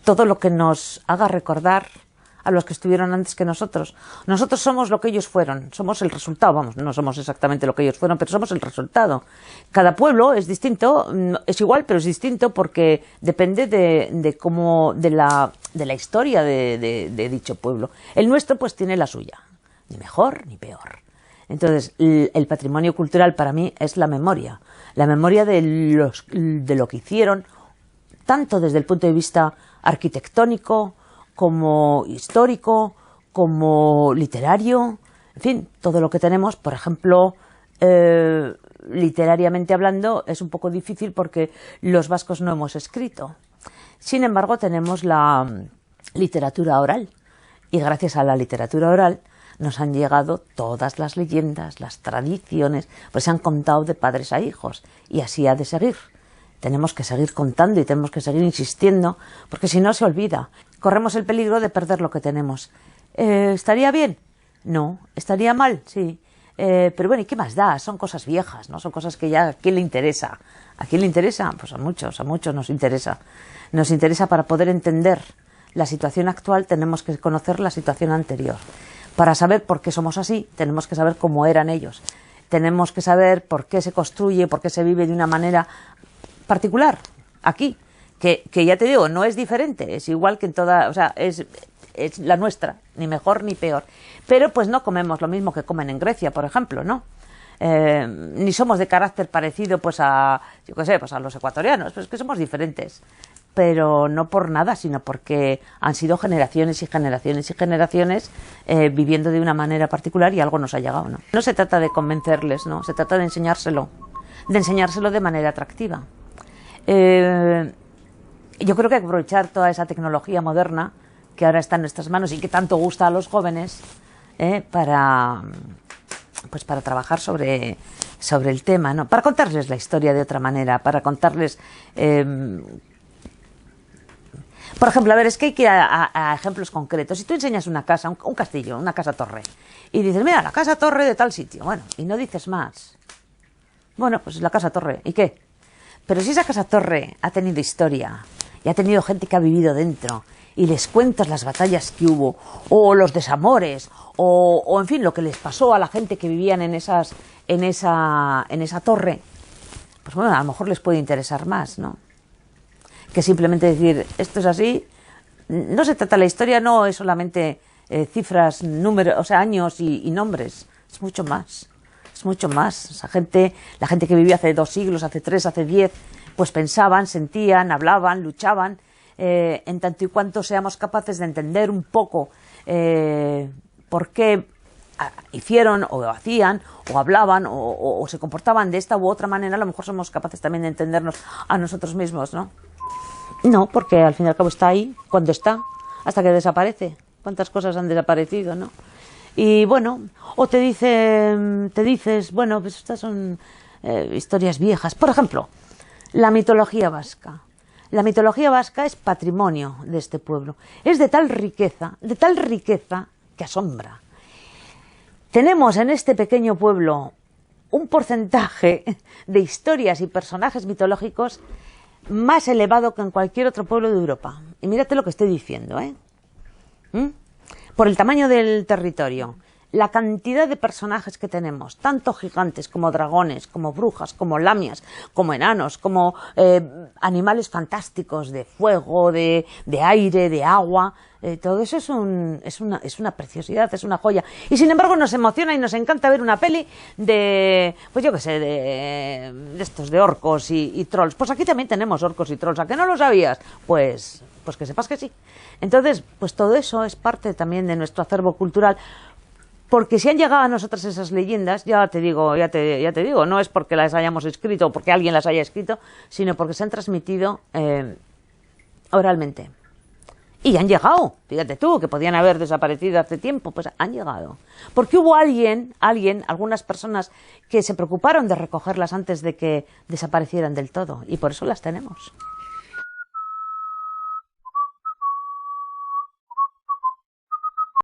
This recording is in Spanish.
todo lo que nos haga recordar a los que estuvieron antes que nosotros. Nosotros somos lo que ellos fueron, somos el resultado, vamos, no somos exactamente lo que ellos fueron, pero somos el resultado. Cada pueblo es distinto, es igual, pero es distinto porque depende de la historia de dicho pueblo. El nuestro pues tiene la suya, ni mejor ni peor. Entonces, el patrimonio cultural para mí es la memoria de lo que hicieron, tanto desde el punto de vista arquitectónico, como histórico, como literario, en fin, todo lo que tenemos. Por ejemplo, literariamente hablando, es un poco difícil porque los vascos no hemos escrito. Sin embargo, tenemos la literatura oral, y gracias a la literatura oral nos han llegado todas las leyendas, las tradiciones, pues se han contado de padres a hijos, y así ha de seguir. Tenemos que seguir contando y tenemos que seguir insistiendo, porque si no se olvida. Corremos el peligro de perder lo que tenemos. ¿Estaría bien? No. ¿Estaría mal? Sí. Pero bueno, ¿y qué más da? Son cosas viejas, ¿no? Son cosas que ya, ¿a quién le interesa? ¿A quién le interesa? Pues a muchos nos interesa. Nos interesa para poder entender la situación actual, tenemos que conocer la situación anterior. Para saber por qué somos así, tenemos que saber cómo eran ellos. Tenemos que saber por qué se construye, por qué se vive de una manera particular, aquí, que ya te digo, no es diferente, es igual que en toda, o sea, es la nuestra, ni mejor ni peor. Pero pues no comemos lo mismo que comen en Grecia, por ejemplo, ¿no? Ni somos de carácter parecido pues a, yo qué sé, pues a los ecuatorianos, pues es que somos diferentes. Pero no por nada, sino porque han sido generaciones y generaciones y generaciones viviendo de una manera particular y algo nos ha llegado, ¿no? No se trata de convencerles, ¿no? Se trata de enseñárselo de manera atractiva. Yo creo que hay que aprovechar toda esa tecnología moderna que ahora está en nuestras manos y que tanto gusta a los jóvenes para trabajar sobre el tema, ¿no? Para contarles la historia de otra manera, para contarles... Por ejemplo, a ver, es que hay que ir a ejemplos concretos. Si tú enseñas una casa, un castillo, una casa-torre, y dices, mira, la casa-torre de tal sitio, bueno, y no dices más. Bueno, pues la casa-torre, ¿y qué? Pero si esa casa-torre ha tenido historia, y ha tenido gente que ha vivido dentro, y les cuentas las batallas que hubo, o los desamores, o en fin, lo que les pasó a la gente que vivían en esa torre, pues bueno, a lo mejor les puede interesar más, ¿no? Que simplemente decir, esto es así. No se trata, la historia no es solamente cifras, números, o sea, años y nombres, es mucho más. Es mucho más. La gente que vivía hace 2 siglos, hace 3, hace 10, pues pensaban, sentían, hablaban, luchaban, en tanto y cuanto seamos capaces de entender un poco por qué hicieron o hacían o hablaban o se comportaban de esta u otra manera, a lo mejor somos capaces también de entendernos a nosotros mismos, ¿no? No, porque al fin y al cabo está ahí, cuando está, hasta que desaparece. ¿Cuántas cosas han desaparecido, no? Y bueno, o te dices, bueno, pues estas son historias viejas. Por ejemplo, la mitología vasca. La mitología vasca es patrimonio de este pueblo. Es de tal riqueza que asombra. Tenemos en este pequeño pueblo un porcentaje de historias y personajes mitológicos más elevado que en cualquier otro pueblo de Europa. Y mírate lo que estoy diciendo, ¿eh? Por el tamaño del territorio, la cantidad de personajes que tenemos, tanto gigantes como dragones, como brujas, como lamias, como enanos, como animales fantásticos de fuego, de aire, de agua, todo eso es una preciosidad, es una joya. Y sin embargo nos emociona y nos encanta ver una peli de, pues yo qué sé, de estos, de orcos y trolls. Pues aquí también tenemos orcos y trolls, ¿a que no lo sabías? Pues que sepas que sí. Entonces, pues todo eso es parte también de nuestro acervo cultural. Porque si han llegado a nosotras esas leyendas, ya te digo, no es porque las hayamos escrito o porque alguien las haya escrito, sino porque se han transmitido oralmente. Y han llegado, fíjate tú, que podían haber desaparecido hace tiempo, pues han llegado. Porque hubo algunas personas que se preocuparon de recogerlas antes de que desaparecieran del todo, y por eso las tenemos.